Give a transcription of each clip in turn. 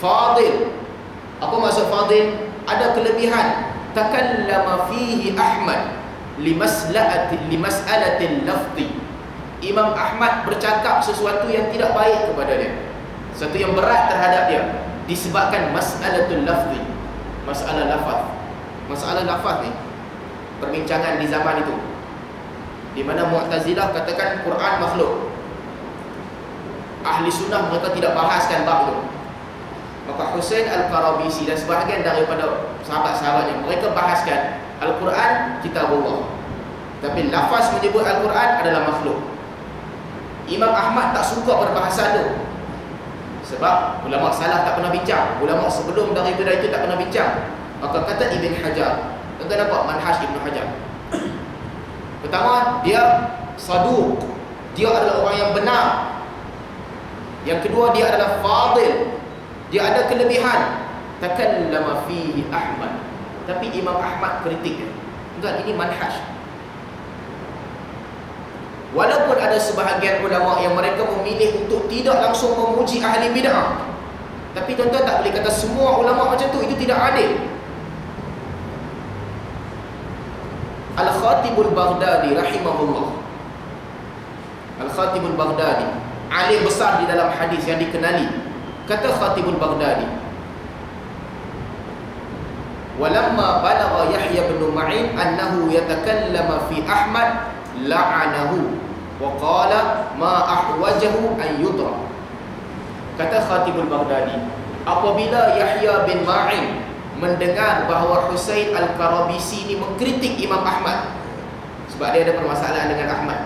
fadil. Apa maksud fadil? Ada kelebihan. Takallama fihi Ahmad limas'alatil lafzi. Imam Ahmad bercakap sesuatu yang tidak baik kepada dia, sesuatu yang berat terhadap dia, disebabkan mas'alatul lafzi, masalah lafaz. Masalah lafaz ni perbincangan di zaman itu, di mana Mu'tazilah katakan Quran makhluk. Ahli sunnah mereka tidak bahaskan bab itu. Maka Husain Al-Qarabisi dan sebahagian daripada sahabat-sahabatnya, mereka bahaskan Al-Quran kitabullah, tapi lafaz menyebut Al-Quran adalah makhluk. Imam Ahmad tak suka berbahasa itu, sebab ulama salaf tak pernah bincang, ulama sebelum daripada itu tak pernah bincang. Maka kata Ibn Hajar, kita nampak manhaj Ibn Hajar. Pertama, dia saduq, dia adalah orang yang benar. Yang kedua, dia adalah fadil, dia ada kelebihan. Takallama fihi Ahmad, tapi Imam Ahmad kritik dia. Enggak, ini manhaj. Walaupun ada sebahagian ulama yang mereka memilih untuk tidak langsung memuji ahli bid'ah, tapi tuan-tuan tak boleh kata semua ulama macam tu, itu tidak adil. Al-Khatibul Baghdadi rahimahullah, Al-Khatibul Baghdadi, alim besar di dalam hadis yang dikenali. Kata Khatibul Baghdadi, walamma balagha Yahya bin Ma'in annahu yatakallama fi Ahmad la'anahu wa qala ma ahwajahu an yudra. Kata Khatibul Baghdadi, apabila Yahya bin Ma'in mendengar bahawa Husain Al-Qarabisi ini mengkritik Imam Ahmad, sebab dia ada permasalahan dengan Ahmad.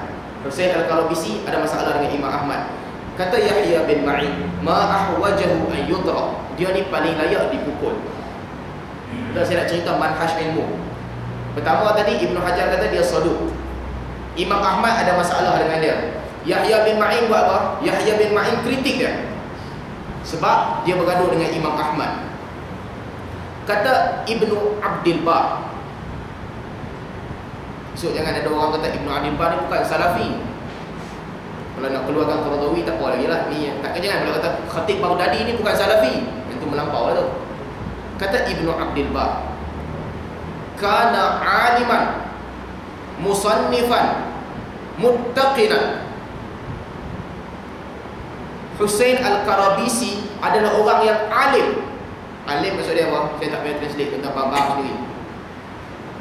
Husain Al-Qarabisi ada masalah dengan Imam Ahmad. Kata Yahya bin Ma'in, ma ahwajahu an yudra, dia ni paling layak dipukul. Dan saya nak cerita manhaj ilmu. Pertama tadi Ibn Hajar kata dia saduq, Imam Ahmad ada masalah dengan dia. Yahya bin Ma'in buat apa? Yahya bin Ma'in kritik dia, sebab dia bergaduh dengan Imam Ahmad. Kata Ibnu Abdul Bar, so jangan ada orang kata Ibnu Abdul Bar ni bukan Salafi. Kalau nak keluarkan Qaradawi tak apa lagi lah. Ni tak jangan kalau kata Khatib Baghdadi ni bukan Salafi, itu melampau lah tu. Kata Ibnu Abdul Bar, kana aliman musannifan muttaqinan. Husain Al-Qarabisi adalah orang yang alim. Alim maksud dia apa? Saya tak payah translate, tentang faham sendiri.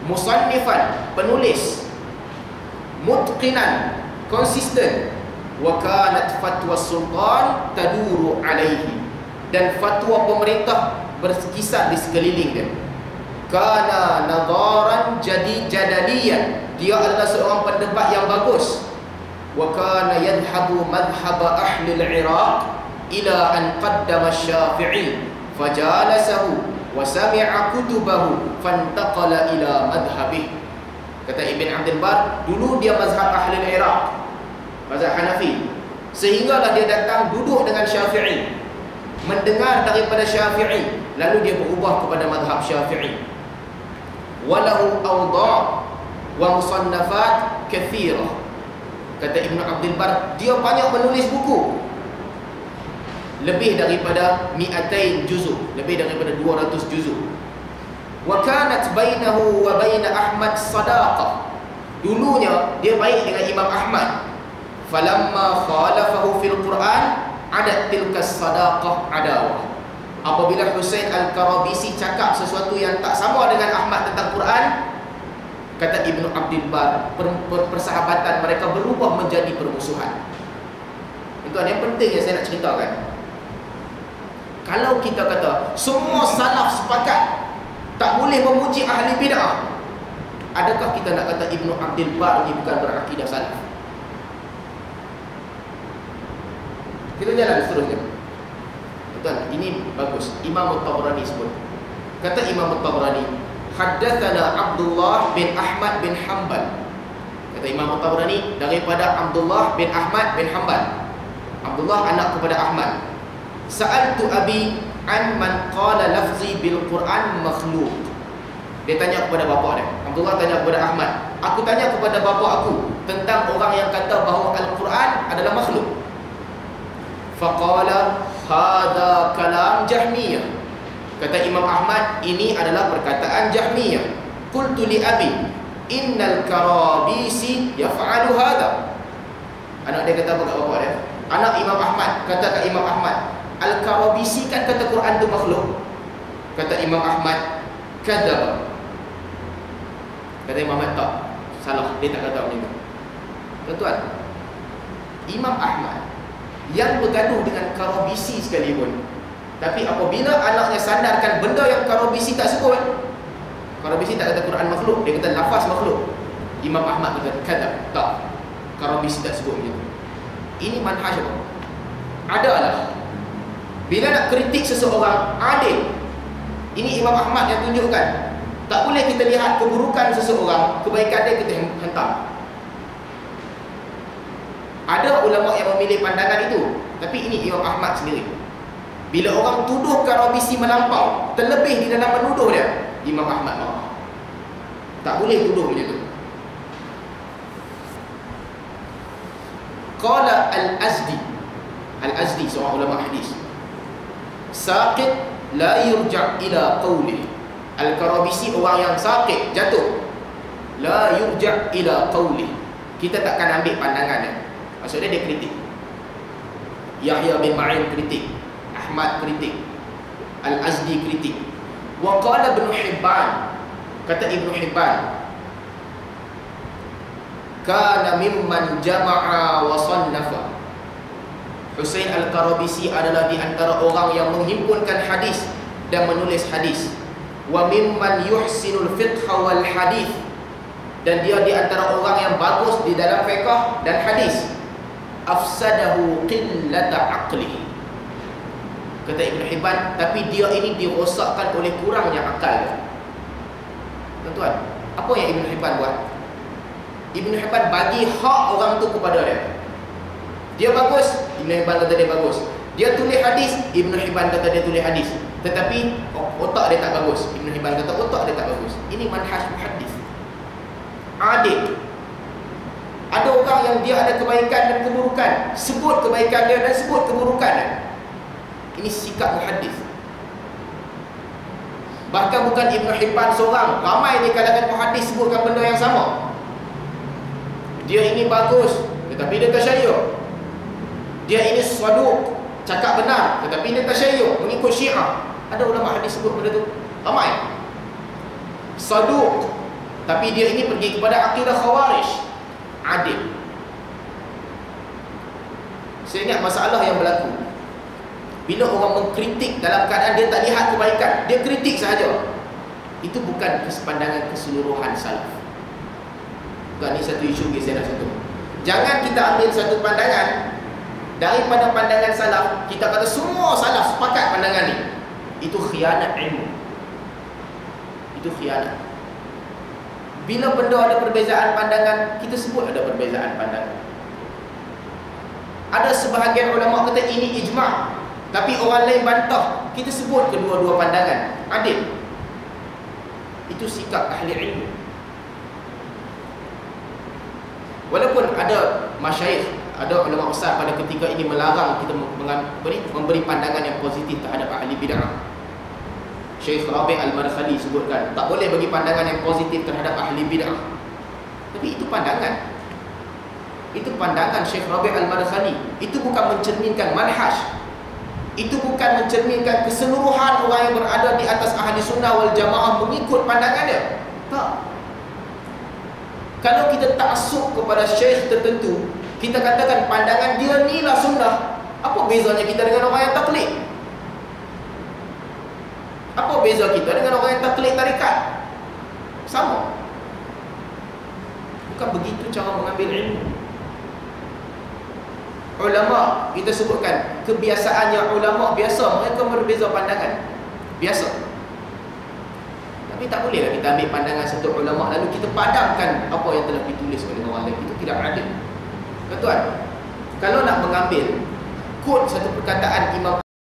Musannifan, penulis. Mutqinan, konsisten. Wa kanat fatwa sultan taduru alaihi, dan fatwa pemerintah berkisar di sekeliling dia. Kana nadaran jadi jadaliyan, dia adalah seorang pendebat yang bagus. Wa kana yadhhabu madhhab ahli al-Iraq ila an qaddama Syafi'i fajalasahu wa sami'a kutubahu fantaqala ila madhhabih. Kata Ibn Abdul Bar, dulu dia mazhab ahli al-Iraq, mazhab Hanafi, sehinggalah dia datang duduk dengan Syafi'i, mendengar daripada Syafi'i, lalu dia berubah kepada mazhab Syafi'i. Walahu awda' wa musannafat kathirah. Kata Ibn Abdul Bar, dia banyak menulis buku, lebih daripada 200 juzuk, lebih daripada 200 juzuk. Wa kanat bainahu wa bain Ahmad sadaqah, dulunya dia baik dengan Imam Ahmad. Falamma khalafahu fil Quran adat tilka sadaqah adawah. Apabila Husain Al-Qarabisi cakap sesuatu yang tak sama dengan Ahmad tentang Quran, kata Ibnu Abdul Bar, persahabatan mereka berubah menjadi permusuhan. Itu yang penting yang saya nak ceritakan. Kalau kita kata semua salaf sepakat tak boleh memuji ahli bid'ah, adakah kita nak kata Ibnu Abdul Bar ini bukan berakidah salaf? Kita jalan seterusnya. Betul, ini bagus. Imam At-Tabrani sebut. Kata Imam At-Tabrani, haddatsana Abdullah bin Ahmad bin Hanbal. Kata Imam At-Tabrani, daripada Abdullah bin Ahmad bin Hanbal. Abdullah anak kepada Ahmad. Sa'altu abi an man qala lafzi bil Quran makhluk. Dia tanya kepada bapa dia. Abdullah tanya kepada Ahmad, aku tanya kepada bapa aku tentang orang yang kata bahawa Al-Quran adalah makhluk. Faqala hadha kalam Jahmiyah. Kata Imam Ahmad, ini adalah perkataan Jahmiyah. Qultu li abi innal Karabisi yaf'alu hadha. Anak dia kata apa kat bapak dia? Anak Imam Ahmad kata kat Imam Ahmad, Al-Karabisi kan kata Quran tu makhluk. Kata Imam Ahmad, kadzaba. Kata Imam Ahmad, tak, salah, dia tak kata macam tu. Tuan-tuan, Imam Ahmad yang bergaduh dengan Karabisi sekalipun, tapi apabila anaknya sandarkan benda yang Karabisi tak sebut, Karabisi tak kata Quran makhluk, dia kata lafaz makhluk, Imam Ahmad kata kadzab, tak, Karabisi tak sebut macam tu. Ini manhaj apa? Adalah bila nak kritik seseorang adil. Ini Imam Ahmad yang tunjukkan. Tak boleh kita lihat keburukan seseorang, kebaikan dia kita hentam. Ada ulama yang memilih pandangan itu, tapi ini Imam Ahmad sendiri. Bila orang tuduh Karabisi melampau, terlebih di dalam menuduh dia, Imam Ahmad marah. Tak boleh tuduh macam tu. Qala Al-Azdi, Al-Azdi seorang ulama hadis, saqit la yurja' ila qawlih. Al-Karabisi orang yang saqit, jatuh, la yurja' ila qawlih, kita takkan ambil pandangannya. Maksudnya dia kritik. Yahya bin Ma'in kritik, Ahmad kritik, Al-Azdi kritik. Wa qala Ibn Hibban, kata Ibn Hibban, kana mimman jama'a wa sannafa. Husain Al-Karabisi adalah di antara orang yang menghimpunkan hadis dan menulis hadis. Wa mimman yuhsinul fiqh wal hadis, dan dia di antara orang yang bagus di dalam fiqh dan hadis. Afsadahu qillata aqlihi, kata Ibn Hibban, tapi dia ini dirosakkan oleh kurangnya akal. Tuan-tuan, apa yang Ibn Hibban buat? Ibn Hibban bagi hak orang tu kepada dia. Dia bagus, Ibn Hibban kata dia bagus. Dia tulis hadis, Ibn Hibban kata dia tulis hadis. Tetapi otak dia tak bagus, Ibn Hibban kata otak dia tak bagus. Ini manhaj muhaddis adil. Ada orang yang dia ada kebaikan dan keburukan, sebut kebaikan dia dan sebut keburukan dia. Ini sikap muhaddis. Bahkan bukan Ibn Hibban seorang, ramai di kalangan muhaddis sebutkan benda yang sama. Dia ini bagus, tetapi dia tasyayyuh. Dia ini saduq, cakap benar, tetapi dia tasyayyuh, mengikut Syiah. Ada ulama hadis sebut benda tu, ramai. Saduq, tapi dia ini pergi kepada akidah Khawarij. Adil. Saya ingat masalah yang berlaku bila orang mengkritik dalam keadaan dia tak lihat kebaikan, dia kritik sahaja. Itu bukan pandangan keseluruhan salaf. Bukan, ini satu isu saya nak sentuh. Jangan kita ambil satu pandangan daripada pandangan salaf, kita kata semua salaf sepakat pandangan ni. Itu khianat ilmu. Itu khianat. Bila benda ada perbezaan pandangan, kita sebut ada perbezaan pandangan. Ada sebahagian ulama kata ini ijma', tapi orang lain bantah, kita sebut kedua-dua pandangan. Adil. Itu sikap ahli ilmu. Walaupun ada masyayikh, ada ulama besar pada ketika ini melarang kita memberi pandangan yang positif terhadap ahli bid'ah. Syekh Rabi' Al-Madkhali sebutkan, tak boleh bagi pandangan yang positif terhadap ahli bid'ah. Tapi itu pandangan. Itu pandangan Syekh Rabi' Al-Madkhali. Itu bukan mencerminkan manhaj. Itu bukan mencerminkan keseluruhan orang yang berada di atas ahli sunnah wal jamaah mengikut pandangan dia. Tak. Kalau kita ta'assub kepada syekh tertentu, kita katakan pandangan dia ni lah sunnah, apa bezanya kita dengan orang yang taklid? Apa beza kita dengan orang yang taklid tarikat? Sama. Bukan begitu cara mengambil ilmu. Ulama, kita sebutkan kebiasaannya ulama biasa, mereka berbeza pandangan. Biasa. Tapi tak bolehlah kita ambil pandangan satu ulama lalu kita padamkan apa yang telah ditulis oleh orang lain. Itu tidak adil. Tuan, kalau nak mengambil quote satu perkataan Imam